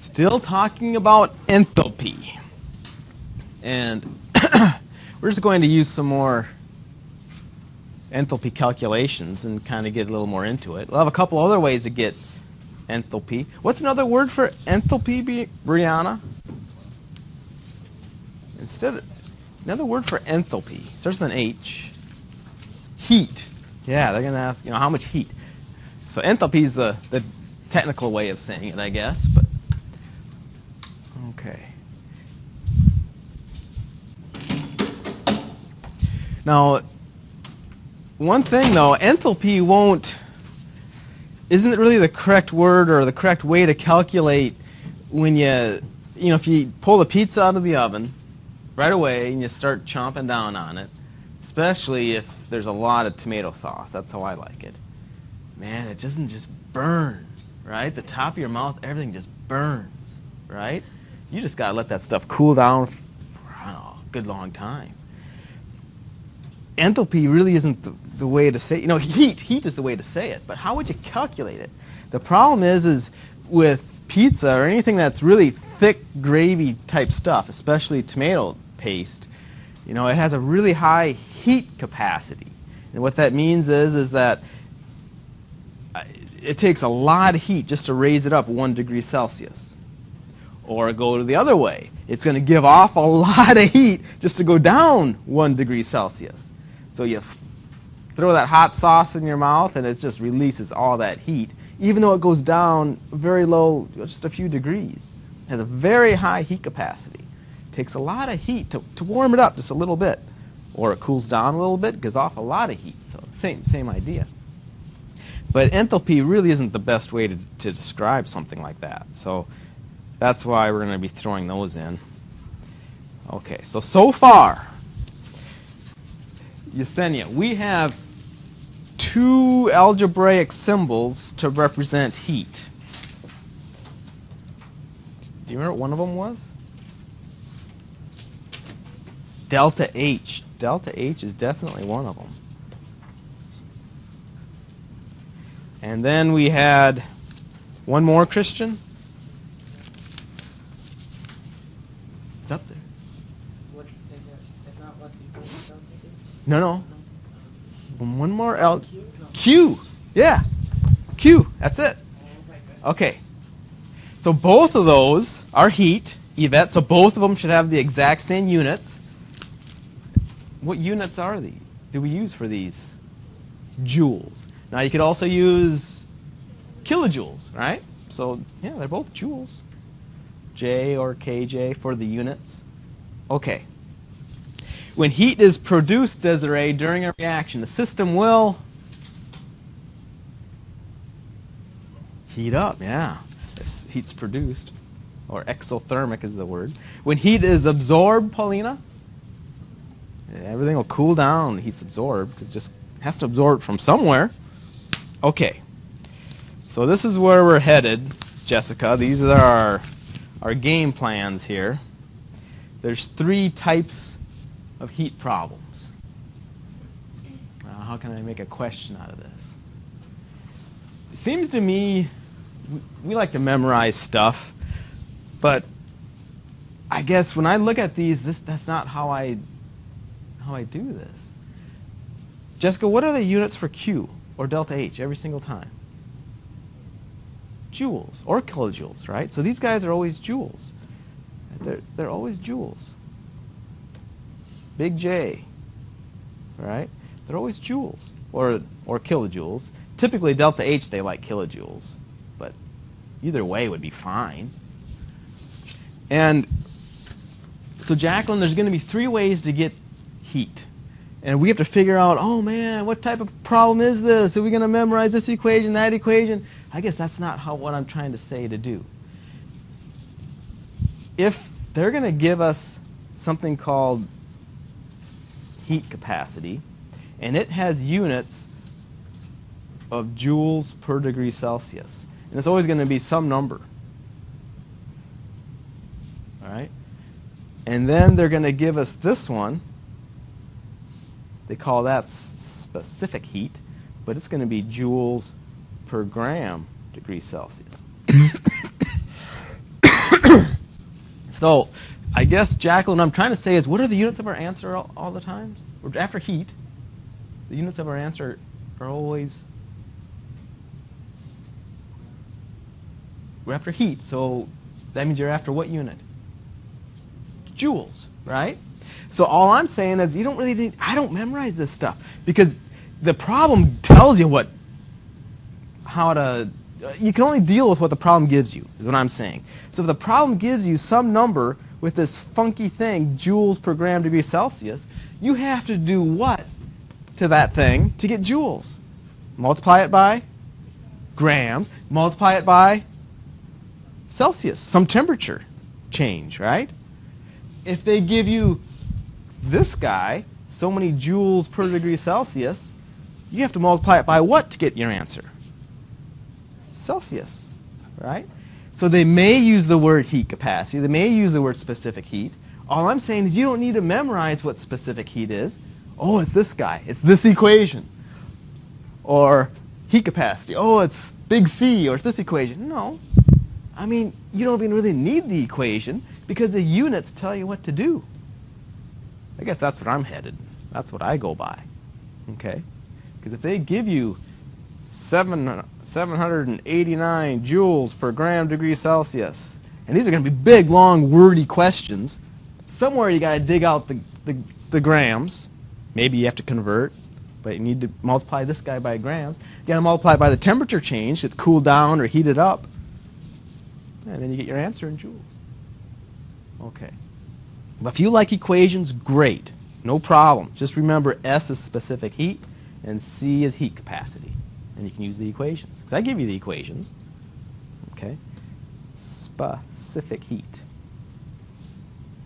Still talking about enthalpy. And we're just going to use some more enthalpy calculations and kind of get a little more into it. We'll have a couple other ways to get enthalpy. What's another word for enthalpy, Brianna? Another word for enthalpy. Starts with an H. Heat. Yeah, they're going to ask, how much heat. So enthalpy is the technical way of saying it, I guess. But okay. Now, one thing though, enthalpy isn't really the correct word or the correct way to calculate when if you pull the pizza out of the oven right away and you start chomping down on it, especially if there's a lot of tomato sauce. That's how I like it. Man, it doesn't just burn, right? The top of your mouth, everything just burns, right? You just got to let that stuff cool down for a good long time. Enthalpy really isn't the way to say it. Heat is the way to say it, but how would you calculate it? The problem is with pizza or anything that's really thick gravy type stuff, especially tomato paste, it has a really high heat capacity. And what that means is that it takes a lot of heat just to raise it up 1 degree Celsius. Or go to the other way. It's going to give off a lot of heat just to go down 1 degree Celsius. So you throw that hot sauce in your mouth and it just releases all that heat, even though it goes down very low, just a few degrees. It has a very high heat capacity. It takes a lot of heat to warm it up just a little bit. Or it cools down a little bit, gives off a lot of heat. So same idea. But enthalpy really isn't the best way to describe something like that. So that's why we're going to be throwing those in. Okay, so far, Yesenia, we have 2 algebraic symbols to represent heat. Do you remember what one of them was? Delta H. Delta H is definitely one of them. And then we had one more, Christian. It's up there. What is it? That's not what people don't do? No. One more L. Q. Yeah. Q. That's it. Okay. So both of those are heat, Yvette. So both of them should have the exact same units. What units are these? Do we use for these? Joules. Now you could also use kilojoules, right? So yeah, they're both joules. J or kJ for the units. Okay. When heat is produced, Desiree, during a reaction, the system will heat up, yeah. If heat's produced, or exothermic is the word. When heat is absorbed, Paulina, everything will cool down. Heat's absorbed, because it just has to absorb it from somewhere. Okay. So this is where we're headed, Jessica. These are our game plans here. There's 3 types of heat problems. How can I make a question out of this? It seems to me we like to memorize stuff, but I guess when I look at these, that's not how I do this. Jessica, what are the units for Q or delta H every single time? Joules or kilojoules, right? So these guys are always joules. They're always joules. Big J, right? They're always joules or kilojoules. Typically delta H they like kilojoules, but either way would be fine. And so Jacqueline, there's going to be 3 ways to get heat. And we have to figure out, oh man, what type of problem is this? Are we going to memorize this equation, that equation? I guess that's not what I'm trying to say to do. If they're going to give us something called heat capacity, and it has units of joules per degree Celsius, and it's always going to be some number. All right? And then they're going to give us this one. They call that specific heat, but it's going to be joules per gram degree Celsius. So I guess, Jacqueline, what I'm trying to say is, what are the units of our answer all the time? After heat, the units of our answer are always, we're after heat, so that means you're after what unit? Joules, right? So all I'm saying is you don't really need, I don't memorize this stuff because the problem tells you you can only deal with what the problem gives you, is what I'm saying. So if the problem gives you some number with this funky thing, joules per gram degree Celsius, you have to do what to that thing to get joules? Multiply it by grams, multiply it by Celsius, some temperature change, right? If they give you this guy, so many joules per degree Celsius, you have to multiply it by what to get your answer? Celsius, right? So they may use the word heat capacity. They may use the word specific heat. All I'm saying is you don't need to memorize what specific heat is. Oh, it's this guy. It's this equation. Or heat capacity. Oh, it's big C, or it's this equation. No. I mean, you don't even really need the equation because the units tell you what to do. I guess that's what I'm headed. That's what I go by. Okay? Because if they give you 789 joules per gram degree Celsius, and these are going to be big, long, wordy questions, somewhere you got to dig out the grams. Maybe you have to convert, but you need to multiply this guy by grams. You got to multiply it by the temperature change, it cooled down or heated up, and then you get your answer in joules. Okay. But if you like equations, great. No problem. Just remember S is specific heat and C is heat capacity. And you can use the equations. Because I give you the equations. Okay. Specific heat.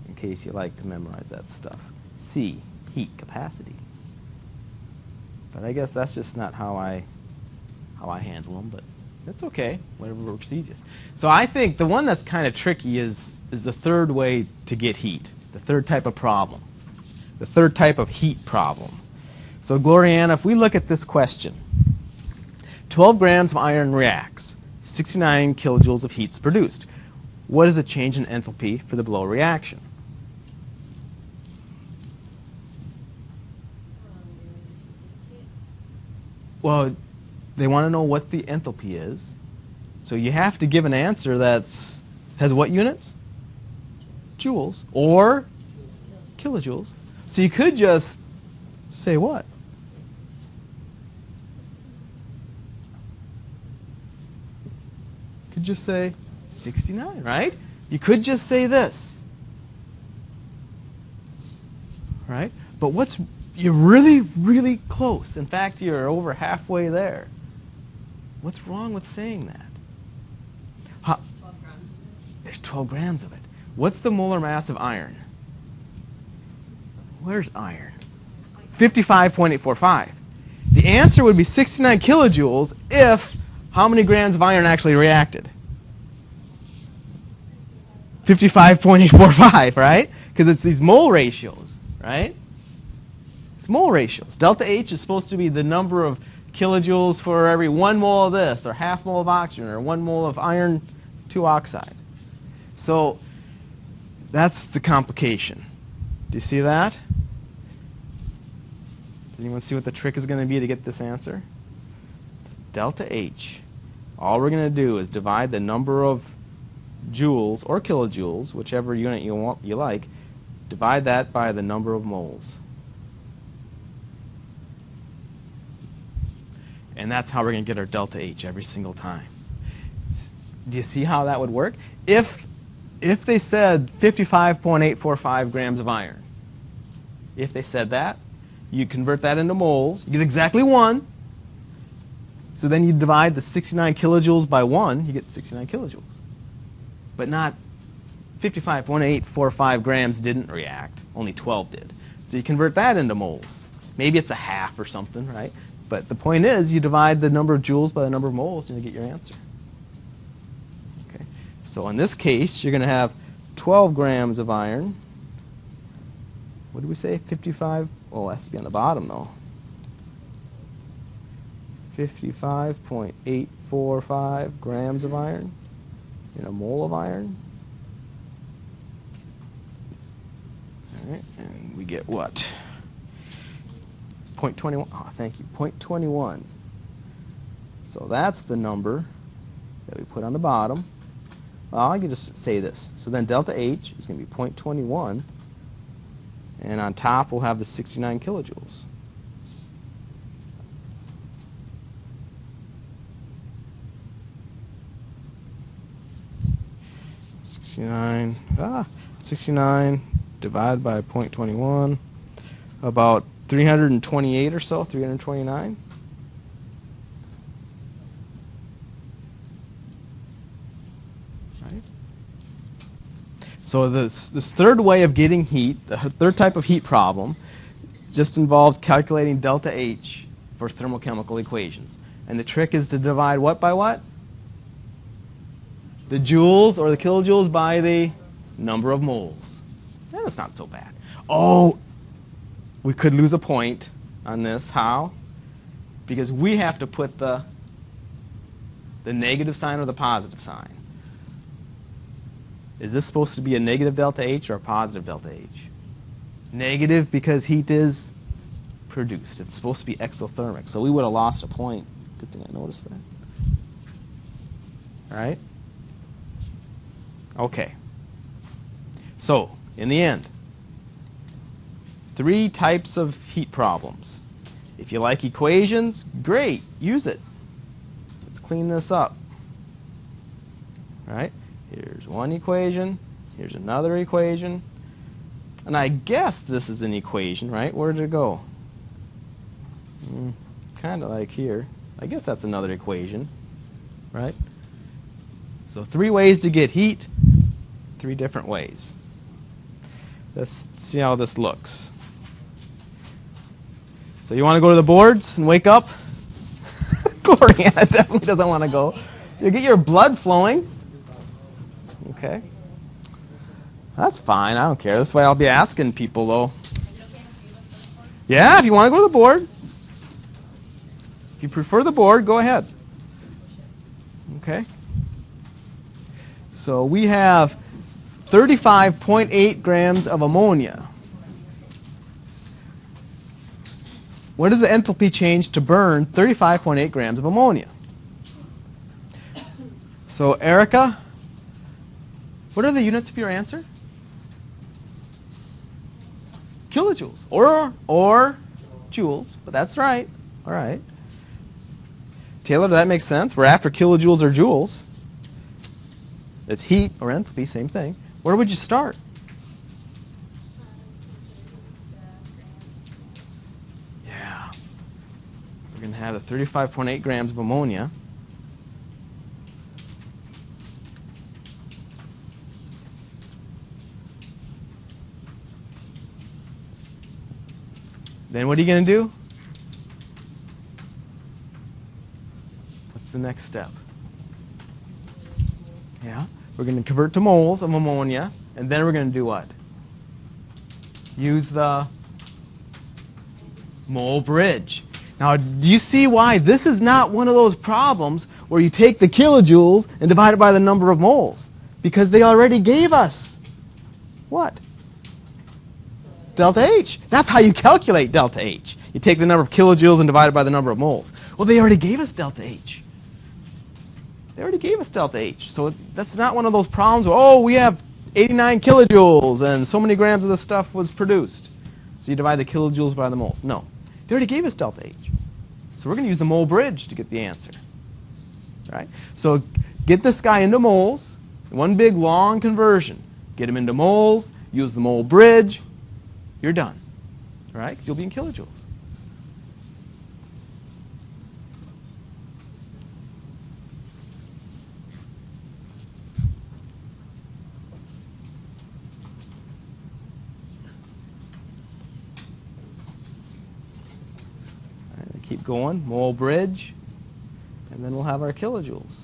In case you like to memorize that stuff. C, heat capacity. But I guess that's just not how I handle them, but it's okay. Whatever works easiest. So I think the one that's kind of tricky is the third way to get heat. The third type of problem. The third type of heat problem. So Gloriana, if we look at this question, 12 grams of iron reacts, 69 kilojoules of heat is produced. What is the change in enthalpy for the below reaction? Well, they want to know what the enthalpy is. So you have to give an answer that's has what units? Joules or kilojoules. So you could just say what? You could just say 69, right? You could just say this. Right? But you're really, really close. In fact, you're over halfway there. What's wrong with saying that? 12 grams of it. There's 12 grams of it. What's the molar mass of iron? Where's iron? 55.845. The answer would be 69 kilojoules if how many grams of iron actually reacted? 55.845, right? Because it's these mole ratios, right? It's mole ratios. Delta H is supposed to be the number of kilojoules for every 1 mole of this, or half mole of oxygen, or 1 mole of iron 2 oxide. So that's the complication. Do you see that? Does anyone see what the trick is going to be to get this answer? Delta H. All we're going to do is divide the number of joules or kilojoules, whichever unit you like, divide that by the number of moles. And that's how we're going to get our delta H every single time. Do you see how that would work? If they said 55.845 grams of iron, if they said that, you convert that into moles, you get exactly 1. So then you divide the 69 kilojoules by 1, you get 69 kilojoules. But not 55.845 grams didn't react, only 12 did. So you convert that into moles. Maybe it's a half or something, right? But the point is, you divide the number of joules by the number of moles and you get your answer. Okay. So in this case, you're going to have 12 grams of iron. What did we say? 55? Oh, it has to be on the bottom, though. 55.845 grams of iron in a mole of iron. Right, and we get what? 0.21. Oh, thank you. 0.21. So that's the number that we put on the bottom. Well, I can just say this. So then delta H is going to be 0.21. And on top, we'll have the 69 kilojoules. Ah, 69 divided by 0.21, about 328 or so, 329. Right? So this third way of getting heat, the third type of heat problem, just involves calculating delta H for thermochemical equations. And the trick is to divide what by what? The joules or the kilojoules by the number of moles. Yeah, that's not so bad. Oh, we could lose a point on this. How? Because we have to put the negative sign or the positive sign. Is this supposed to be a negative delta H or a positive delta H? Negative because heat is produced. It's supposed to be exothermic. So we would have lost a point. Good thing I noticed that. All right? Okay. So, in the end, 3 types of heat problems. If you like equations, great, use it. Let's clean this up. All right? Here's one equation. Here's another equation. And I guess this is an equation, right? Where did it go? Kind of like here. I guess that's another equation, right? So 3 ways to get heat, 3 different ways. Let's see how this looks. So you want to go to the boards and wake up? Gloriana definitely doesn't want to go. You get your blood flowing. Okay. That's fine. I don't care. This way I'll be asking people, though. Yeah, if you want to go to the board. If you prefer the board, go ahead. Okay. So we have 35.8 grams of ammonia. What is the enthalpy change to burn 35.8 grams of ammonia? So Erica, what are the units of your answer? Kilojoules or joules, but that's right. All right. Taylor, that makes sense. We're after kilojoules or joules. It's heat or enthalpy, same thing. Where would you start? Yeah. We're going to have the 35.8 grams of ammonia. Then what are you going to do? What's the next step? Yeah. We're going to convert to moles of ammonia, and then we're going to do what? Use the mole bridge. Now, do you see why this is not one of those problems where you take the kilojoules and divide it by the number of moles? Because they already gave us what? Delta H. That's how you calculate delta H. You take the number of kilojoules and divide it by the number of moles. Well, they already gave us delta H. They already gave us delta H. So that's not one of those problems where, oh, we have 89 kilojoules and so many grams of this stuff was produced. So you divide the kilojoules by the moles. No. They already gave us delta H. So we're going to use the mole bridge to get the answer. Right? So get this guy into moles. One big long conversion. Get him into moles. Use the mole bridge. You're done. All right? You'll be in kilojoules. Keep going, mole bridge, and then we'll have our kilojoules.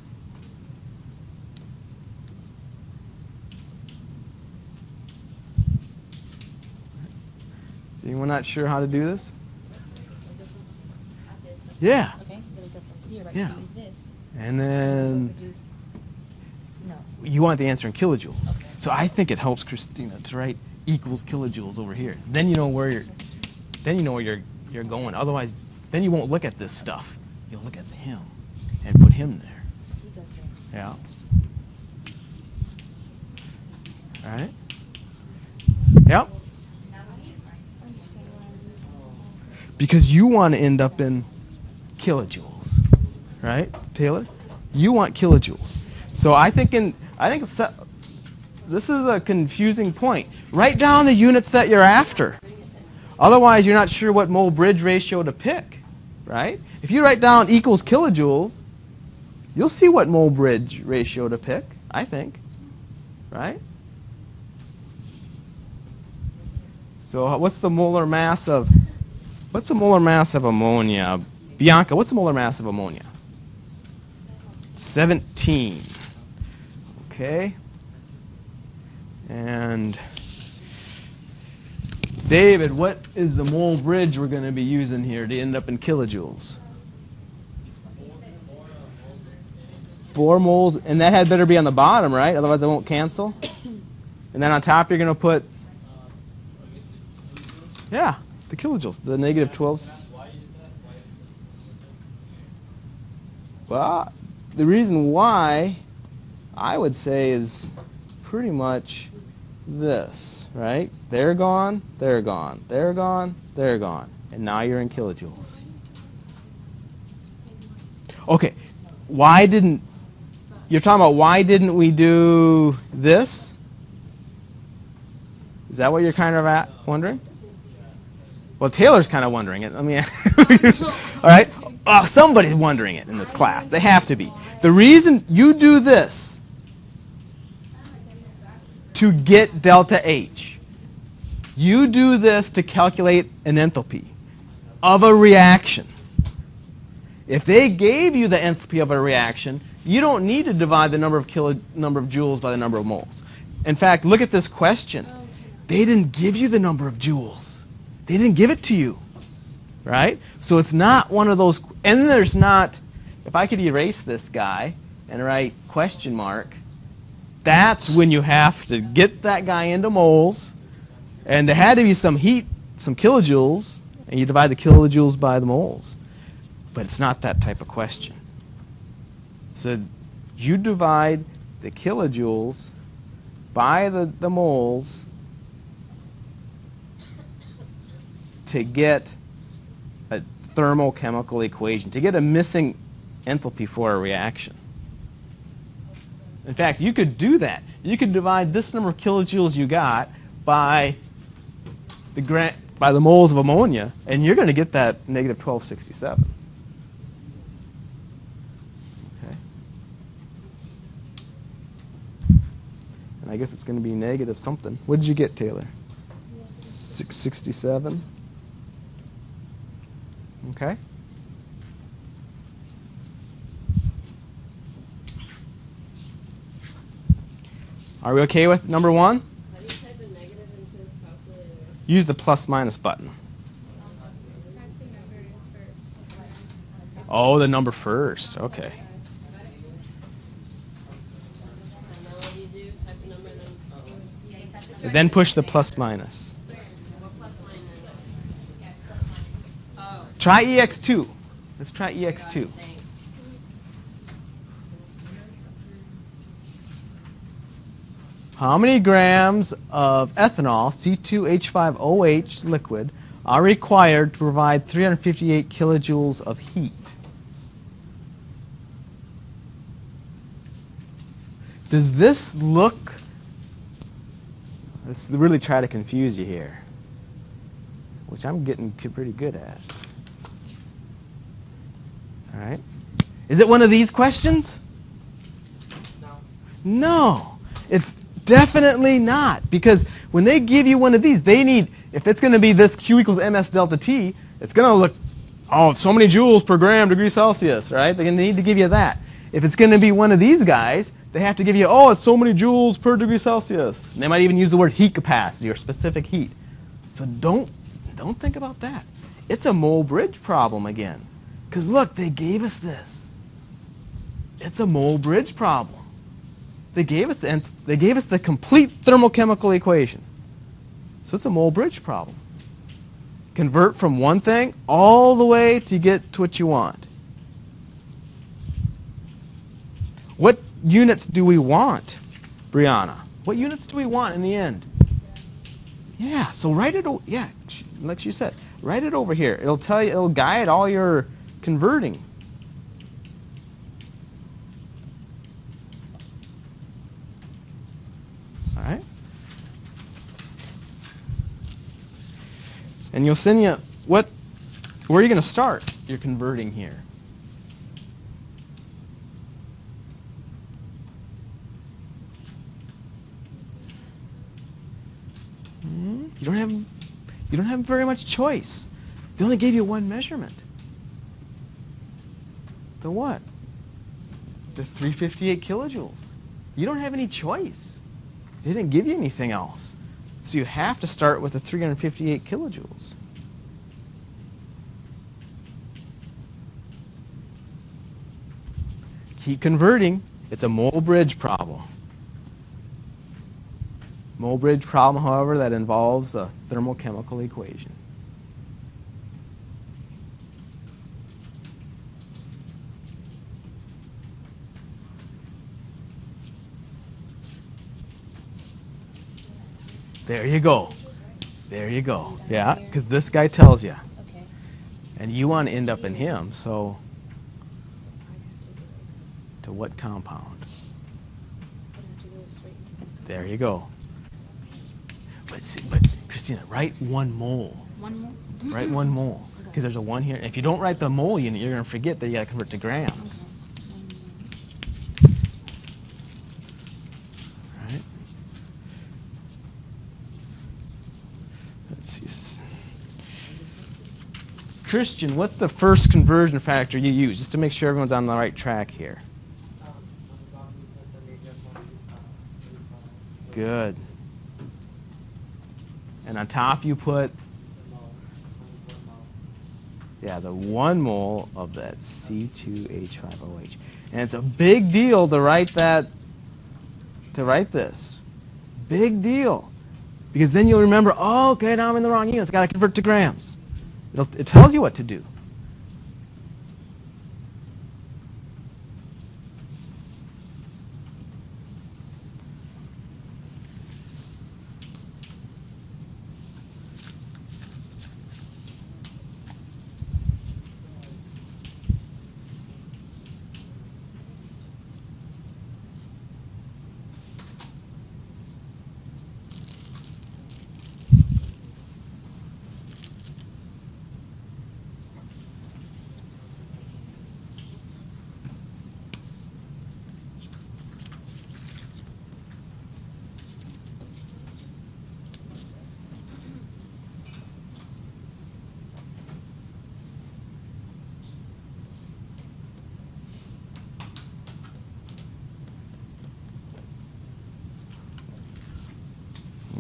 Anyone not sure how to do this? Yeah. Okay, so we go from here, right? Yeah. So use this. And then No. you want the answer in kilojoules. Okay. So I think it helps Christina to write equals kilojoules over here. Then you know where you're going. Otherwise, then you won't look at this stuff. You'll look at him and put him there. So he does it. Yeah. All right. Yep. Understand why I'm using Because you want to end up in kilojoules, right, Taylor? You want kilojoules. So this is a confusing point. Write down the units that you're after. Otherwise, you're not sure what mole-bridge ratio to pick, right? If you write down equals kilojoules, you'll see what mole-bridge ratio to pick, I think, right? So what's the molar mass of ammonia? Bianca, what's the molar mass of ammonia? 17. Okay. And David, what is the mole bridge we're going to be using here to end up in kilojoules? 4 moles, and that had better be on the bottom, right? Otherwise it won't cancel. And then on top you're going to put, yeah, the kilojoules, the negative 12. Well, the reason why I would say is pretty much this, right? They're gone, they're gone, they're gone, they're gone. And now you're in kilojoules. Okay, you're talking about why didn't we do this? Is that what you're kind of wondering? Well, Taylor's kind of wondering it. Let me all right? Somebody's wondering it in this class. They have to be. The reason you do this to get delta H. You do this to calculate an enthalpy of a reaction. If they gave you the enthalpy of a reaction, you don't need to divide the number of joules by the number of moles. In fact, look at this question. They didn't give you the number of joules. They didn't give it to you, right? So it's not one of those, and there's not, if I could erase this guy and write question mark, that's when you have to get that guy into moles, and there had to be some heat, some kilojoules, and you divide the kilojoules by the moles. But it's not that type of question. So you divide the kilojoules by the moles to get a thermochemical equation, to get a missing enthalpy for a reaction. In fact, you could do that. You could divide this number of kilojoules you got by the moles of ammonia, and you're going to get that negative 1267. Okay. And I guess it's going to be negative something. What did you get, Taylor? 667. Okay. Are we okay with number 1? How do you type a negative into this calculator? Use the plus minus button. Oh, the number first. Okay. And then what do you do? Type the number then? Then push the plus minus. What plus minus? Oh. Try EX2. Let's try EX2. Thanks. How many grams of ethanol, C2H5OH liquid, are required to provide 358 kilojoules of heat? Does this look... Let's really try to confuse you here, which I'm getting pretty good at. All right. Is it one of these questions? No. No. It's definitely not, because when they give you one of these, they need, if it's going to be this Q equals ms delta T, it's going to look, oh, so many joules per gram degree Celsius, right? They need to give you that. If it's going to be one of these guys, they have to give you, oh, it's so many joules per degree Celsius. And they might even use the word heat capacity or specific heat. So don't think about that. It's a mole bridge problem again. Because look, they gave us this. It's a mole bridge problem. They gave us the complete thermochemical equation. So it's a mole bridge problem. Convert from one thing all the way to get to what you want. What units do we want, Brianna? What units do we want in the end? Yeah, so write it, yeah, like she said, write it over here. It'll tell you, it'll guide all your converting. All right? And Yesenia, where are you going to start your converting here? You don't have very much choice. They only gave you one measurement. The what? The 358 kilojoules. You don't have any choice. They didn't give you anything else. So you have to start with the 358 kilojoules. Keep converting. It's a mole bridge problem. Mole bridge problem, however, that involves a thermochemical equation. There you go. There you go. Yeah, because this guy tells you. Okay. And you want to end up in him, so to what compound? There you go. But Christina, write 1 mole. 1 mole? Write 1 mole. Because there's a 1 here. If you don't write the mole unit, you're going to forget that you got to convert to grams. All right. Let's see. Christian, what's the first conversion factor you use, just to make sure everyone's on the right track here? Good. And on top you put, yeah, the 1 mole of that C2H5OH. And it's a big deal to write this. Big deal. Because then you'll remember, oh, okay, now I'm in the wrong units. Got to convert to grams. It tells you what to do.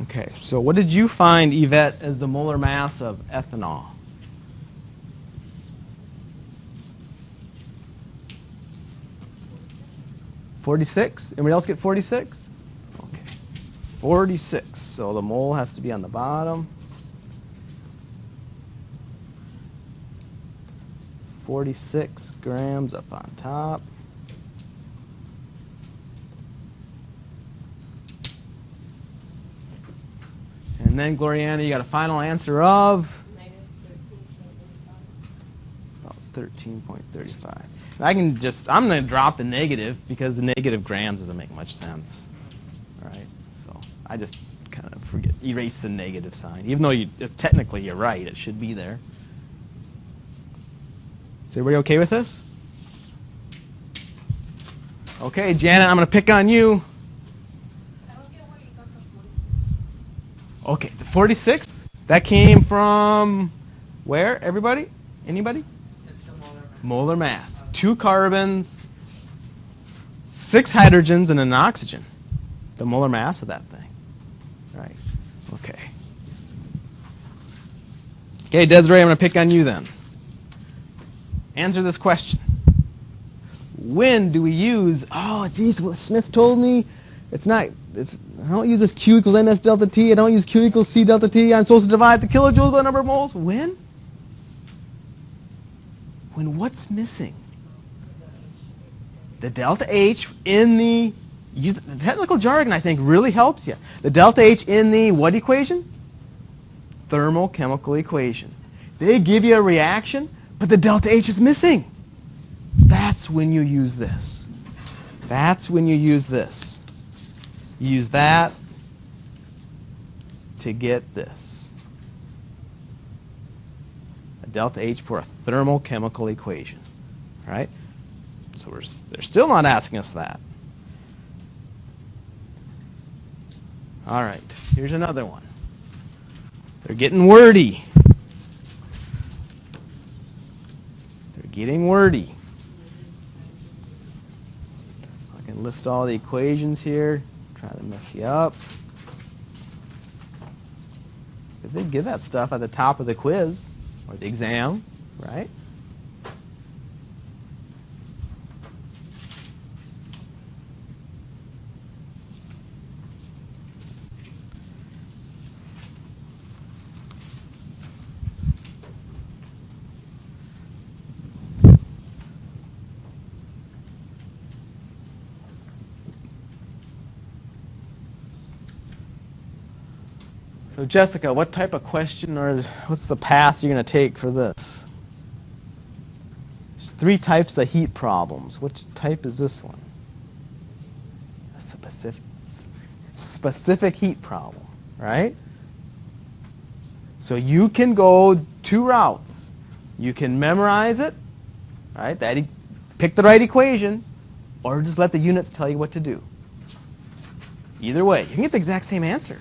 Okay, so what did you find, Yvette, as the molar mass of ethanol? $46? Anybody else get 46? Okay, 46. So the mole has to be on the bottom. 46 grams up on top. And then, Gloriana, you got a final answer of? -13.35. I'm going to drop the negative because the negative grams doesn't make much sense. All right, so I just kind of erase the negative sign. Even though technically you're right, it should be there. Is everybody okay with this? Okay, Janet, I'm going to pick on you. Okay, the 46, that came from where, everybody? Anybody? It's the molar mass. 2 carbons, 6 hydrogens, and an oxygen. The molar mass of that thing. Right, okay. Okay, Desiree, I'm going to pick on you then. Answer this question. When do we use, oh, geez, what Smith told me, it's not I don't use this Q equals NS delta T. I don't use Q equals C delta T. I'm supposed to divide the kilojoules by the number of moles. When? When what's missing? The delta H in the technical jargon, I think, really helps you. The delta H in the what equation? Thermochemical equation. They give you a reaction, but the delta H is missing. That's when you use this. That's when you use this. Use that to get this. A delta H for a thermochemical equation. All right? So they're still not asking us that. All right, here's another one. They're getting wordy. They're getting wordy. I can list all the equations here. Try to mess you up. But they give that stuff at the top of the quiz or the exam, right? So Jessica, what type of question or what's the path you're going to take for this? There's 3 types of heat problems. Which type is this one? A specific heat problem, right? So you can go 2 routes. You can memorize it, right? Pick the right equation, or just let the units tell you what to do. Either way, you can get the exact same answer.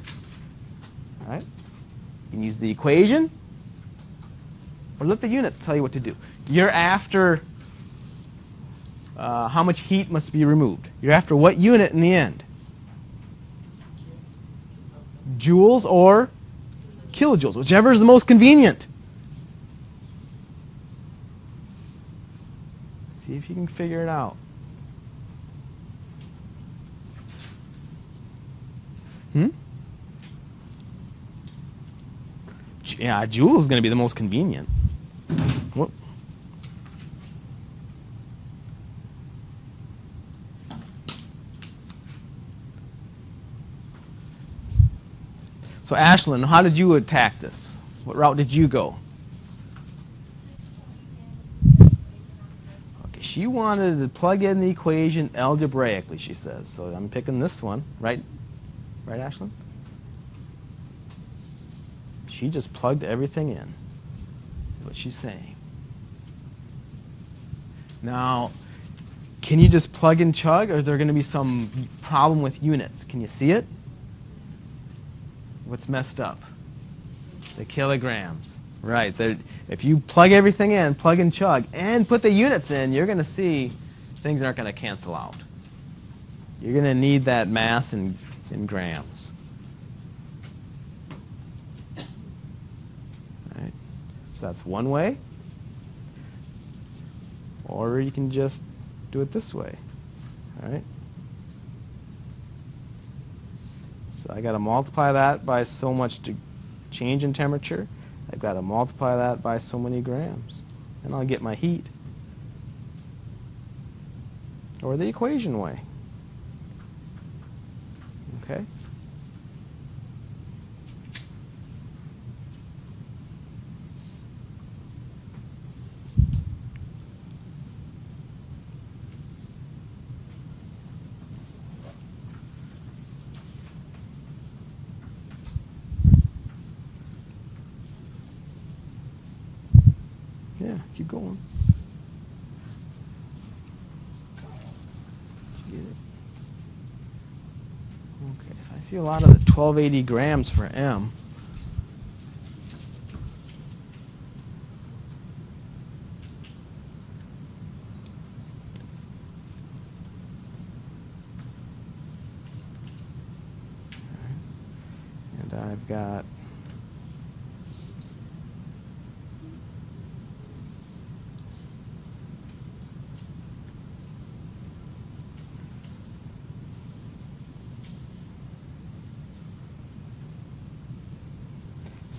Right? You can use the equation or let the units tell you what to do. You're after how much heat must be removed. You're after what unit in the end? Joules or kilojoules, whichever is the most convenient. See if you can figure it out. Yeah, Joule is going to be the most convenient. Whoop. So Ashlyn, how did you attack this? What route did you go? Okay, she wanted to plug in the equation algebraically, she says. So I'm picking this one, right? Right, Ashlyn? She just plugged everything in. That's what she's saying. Now, can you just plug and chug, or is there going to be some problem with units? Can you see it? What's messed up? The kilograms. Right. If you plug everything in, plug and chug, and put the units in, you're going to see things aren't going to cancel out. You're going to need that mass in grams. So that's one way. Or you can just do it this way. All right? So I got to multiply that by so much change in temperature. I've got to multiply that by so many grams. And I'll get my heat. Or the equation way. Okay? Yeah, keep going. Get it? Okay, so I see a lot of the 1280 grams for M. And I've got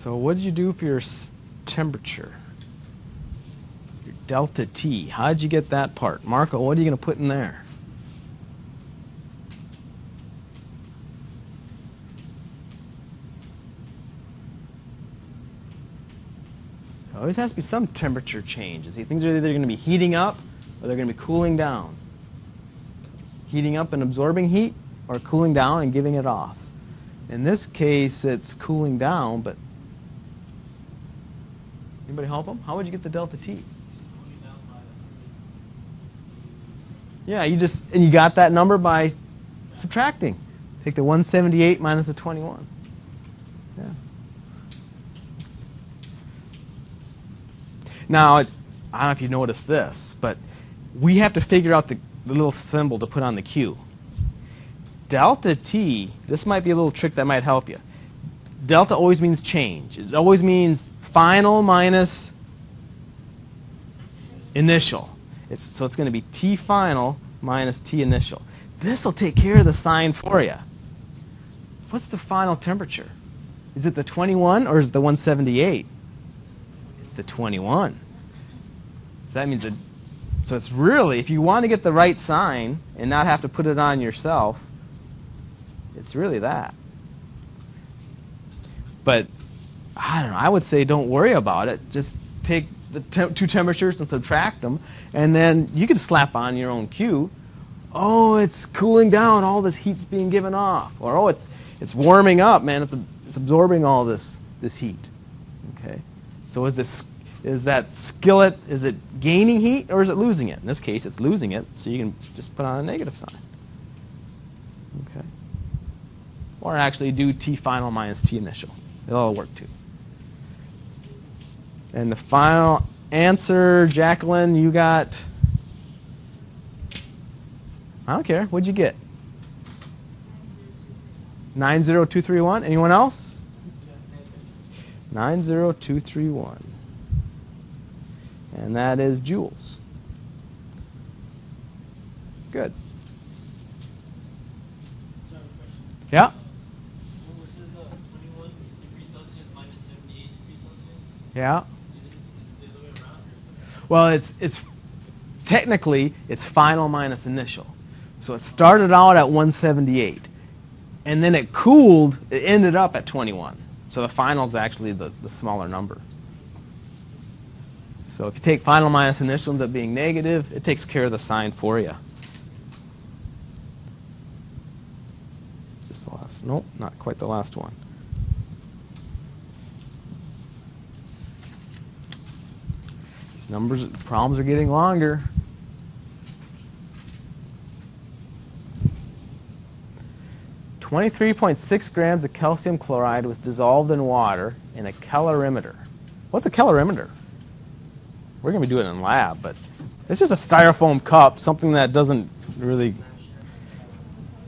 So what did you do for your temperature? Your delta T. How did you get that part? Marco, what are you going to put in there? There always has to be some temperature changes. Things are either going to be heating up or they're going to be cooling down. Heating up and absorbing heat, or cooling down and giving it off. In this case, it's cooling down, but anybody help them? How would you get the delta T? Yeah, you got that number by subtracting. Take the 178 minus the 21. Yeah. Now, I don't know if you noticed this, but we have to figure out the little symbol to put on the Q. Delta T, this might be a little trick that might help you. Delta always means change. It always means final minus initial. So it's going to be T final minus T initial. This will take care of the sign for you. What's the final temperature? Is it the 21 or is it the 178? It's the 21. So that means so it's really, if you want to get the right sign and not have to put it on yourself, it's really that. But I don't know, I would say don't worry about it. Just take the two temperatures and subtract them, and then you can slap on your own Q. Oh, it's cooling down, all this heat's being given off. Or oh, it's warming up, man, it's absorbing all this heat. Okay? So is that skillet, is it gaining heat or is it losing it? In this case, it's losing it, so you can just put on a negative sign. Okay? Or actually do T final minus T initial. It'll all work too. And the final answer, Jacqueline, you got, I don't care, what'd you get? 90231. Anyone else? 90231. And that is joules. Good. Yeah? Yeah. Well, it's technically it's final minus initial. So it started out at 178, and then it cooled. It ended up at 21. So the final is actually the smaller number. So if you take final minus initial, ends up being negative. It takes care of the sign for you. Is this the last? Nope, not quite the last one. Problems are getting longer. .6 grams of calcium chloride was dissolved in water in a calorimeter. What's a calorimeter? We're going to be doing it in lab, but it's just a styrofoam cup, something that doesn't really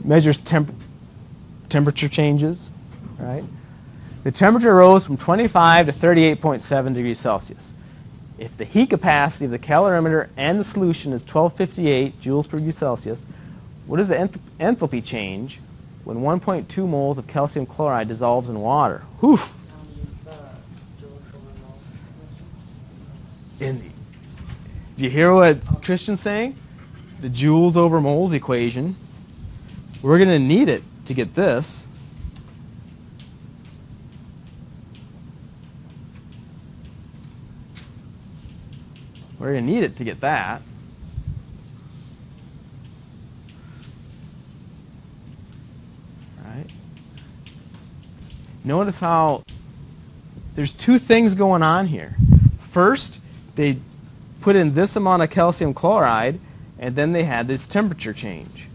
measures temperature changes, right? The temperature rose from 25 to 38.7 degrees Celsius. If the heat capacity of the calorimeter and the solution is 1258 joules per degree Celsius, what is the enthalpy change when 1.2 moles of calcium chloride dissolves in water? Whew! Do you hear what Christian's saying? The joules over moles equation. We're going to need it to get this. We're going to need it to get that. Right? Notice how there's two things going on here. First, they put in this amount of calcium chloride, and then they had this temperature change,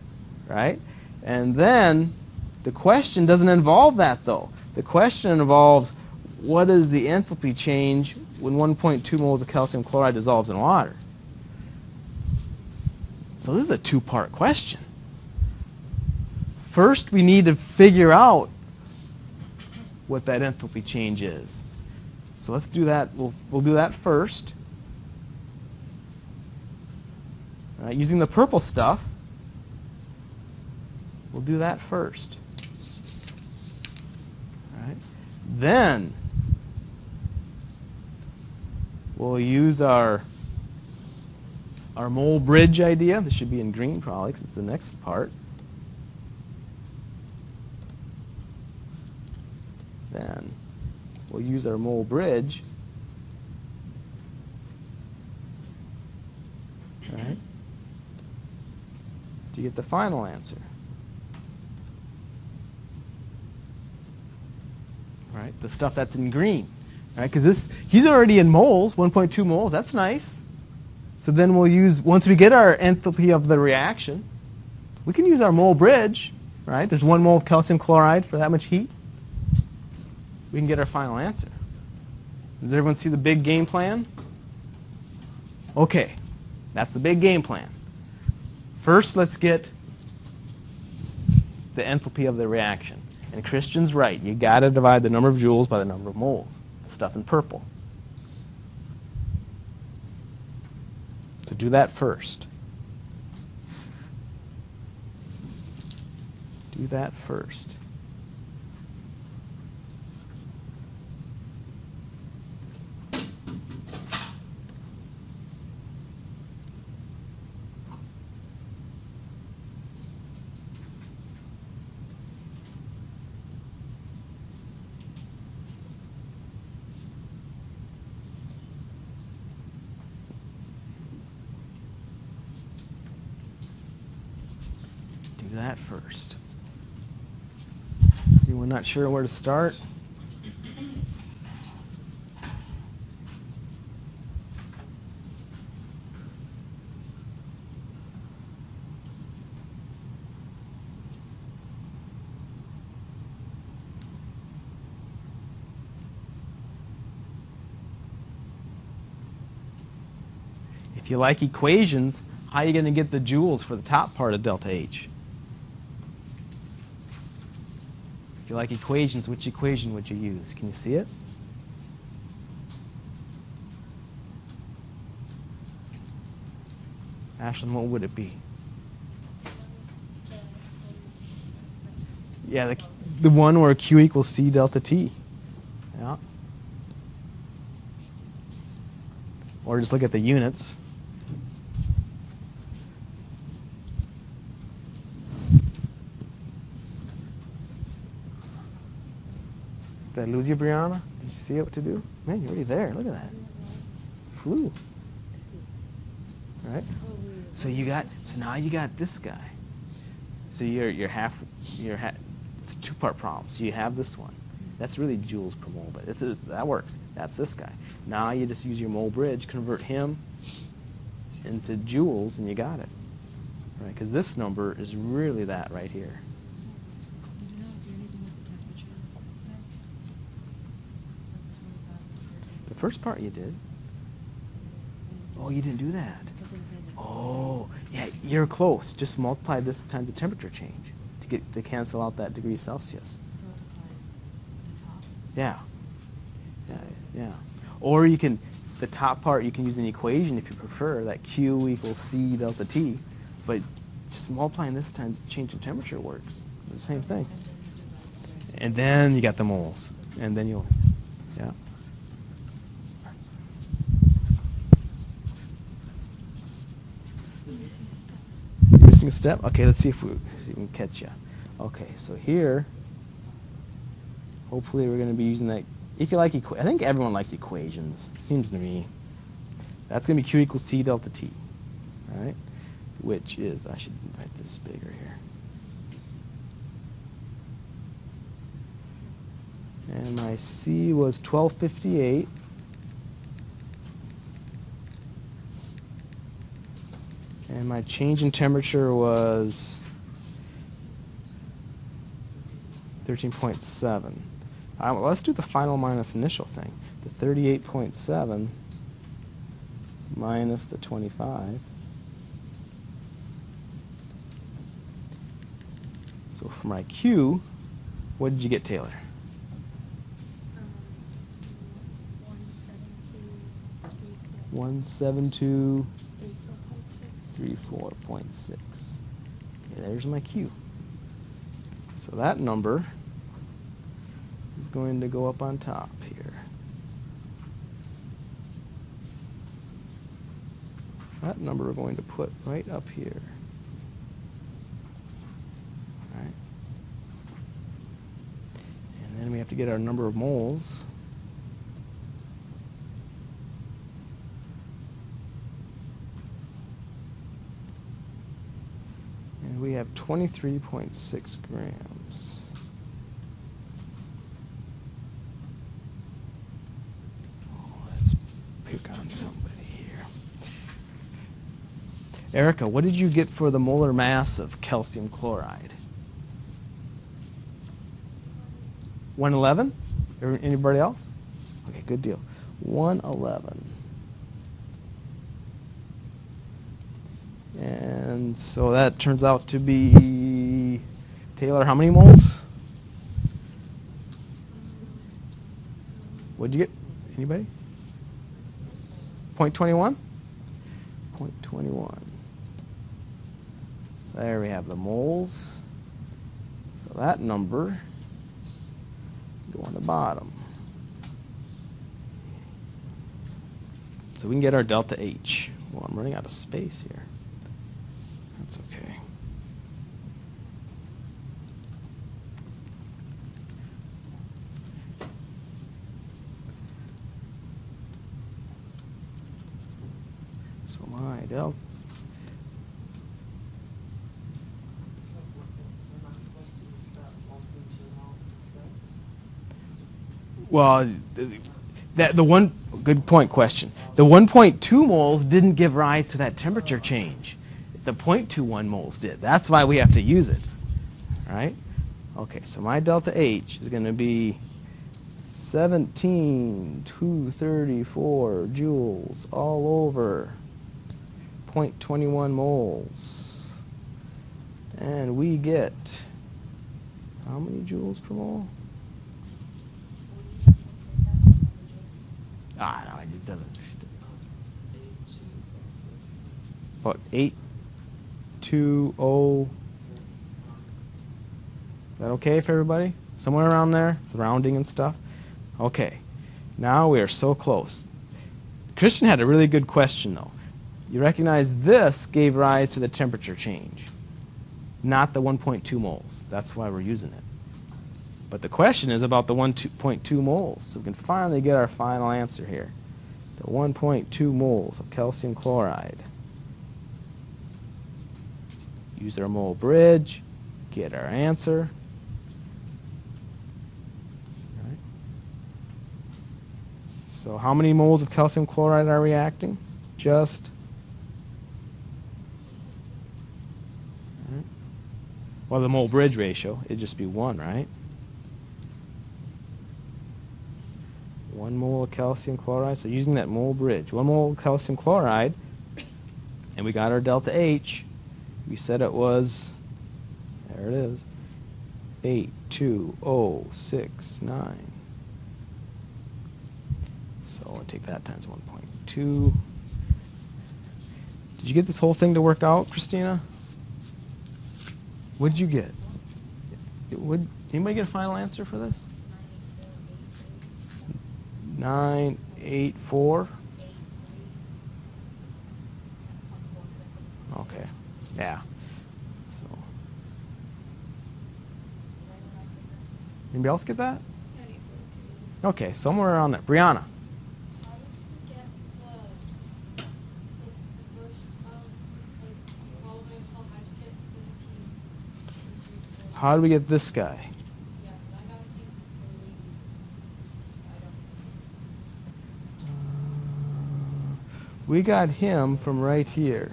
right? And then the question doesn't involve that, though. The question involves what is the enthalpy change when 1.2 moles of calcium chloride dissolves in water? So this is a two-part question. First, we need to figure out what that enthalpy change is. So let's do that. We'll do that first. All right, using the purple stuff, we'll do that first. All right. Then we'll use our mole bridge idea. This should be in green probably because it's the next part. Then we'll use our mole bridge, right, to get the final answer. Right, the stuff that's in green, right? Because he's already in moles, 1.2 moles. That's nice. So then we'll use, once we get our enthalpy of the reaction, we can use our mole bridge, right? There's 1 mole of calcium chloride for that much heat. We can get our final answer. Does everyone see the big game plan? Okay, that's the big game plan. First, let's get the enthalpy of the reaction. And Christian's right. You got to divide the number of joules by the number of moles. The stuff in purple. So do that first. Do that first. That first. Anyone not sure where to start? If you like equations, how are you going to get the joules for the top part of delta H? If you like equations, which equation would you use? Can you see it? Ashlyn, what would it be? Yeah, the one where Q equals C delta T. Yeah. Or just look at the units. Did I lose you, Brianna? Did you see what to do? Man, you're already there. Look at that. Flew. Right? So now you got this guy. So it's a two-part problem. So you have this one. That's really joules per mole, but that works. That's this guy. Now you just use your mole bridge, convert him into joules, and you got it. Right? Because this number is really that right here. The first part you did. Oh, you didn't do that. Oh, yeah, you're close. Just multiply this times the temperature change to cancel out that degree Celsius. Yeah. Or you can, the top part, you can use an equation if you prefer, that Q equals C delta T, but just multiplying this time change in temperature works. It's the same thing. And then you got the moles, and then you'll, yeah. Missing a step? Okay, let's see if we can catch you. Okay, so here, hopefully we're going to be using that. If you like, I think everyone likes equations. It seems to me. That's going to be Q equals C delta T, all right? Which is, I should write this bigger here. And my C was 1258. And my change in temperature was 13.7. Well, let's do the final minus initial thing. The 38.7 minus the 25. So for my Q, what did you get, Taylor? 172. 34.6. Okay, there's my Q. So that number is going to go up on top here. That number we're going to put right up here. All right. And then we have to get our number of moles. And we have 23.6 grams. Oh, let's pick on somebody here. Erica, what did you get for the molar mass of calcium chloride? 111? Anybody else? Okay, good deal. 111. And so that turns out to be, Taylor, how many moles? What'd you get? Anybody? 0.21? 0.21. There we have the moles. So that number go on the bottom. So we can get our delta H. Well, I'm running out of space here. That's okay. So my delta. Well, the one good point question. The 1.2 moles didn't give rise to that temperature change. The 0.21 moles did. That's why we have to use it. All right? Okay, so my delta H is going to be 17,234 joules all over 0.21 moles. And we get how many joules per mole? Ah, no, I just done it. About 820. Is that okay for everybody? Somewhere around there? It's rounding and stuff? Okay. Now we are so close. Christian had a really good question, though. You recognize this gave rise to the temperature change, not the 1.2 moles. That's why we're using it. But the question is about the 1.2 moles. So we can finally get our final answer here. The 1.2 moles of calcium chloride. Use our mole bridge, get our answer. All right. So how many moles of calcium chloride are reacting? Just. All right. Well, the mole bridge ratio, it'd just be 1, right? 1 mole of calcium chloride. So using that mole bridge, 1 mole of calcium chloride, and we got our delta H. We said it was, there it is, 82069. So I'll take that times 1.2. Did you get this whole thing to work out, Christina? What did you get? Would anybody get a final answer for this? 984. Okay. Yeah. So. Anybody else get that? Okay, somewhere around there. Brianna. How do we get this guy? We got him from right here.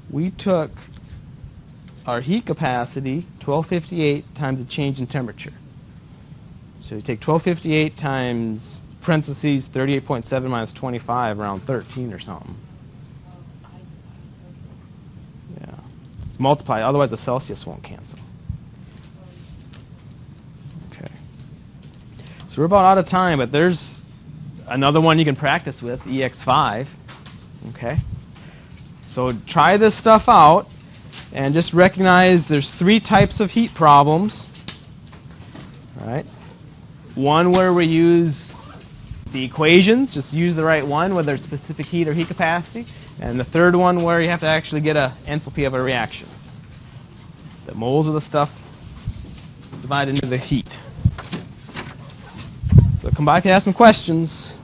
We took our heat capacity, 1258, times the change in temperature. So you take 1258 times parentheses 38.7 minus 25, around 13 or something. Yeah. It's multiply, otherwise the Celsius won't cancel. Okay. So we're about out of time, but there's another one you can practice with, EX5. Okay. So try this stuff out, and just recognize there's 3 types of heat problems. All right. One where we use the equations, just use the right one, whether it's specific heat or heat capacity. And the third one where you have to actually get an enthalpy of a reaction. The moles of the stuff divided into the heat. So come back and ask some questions.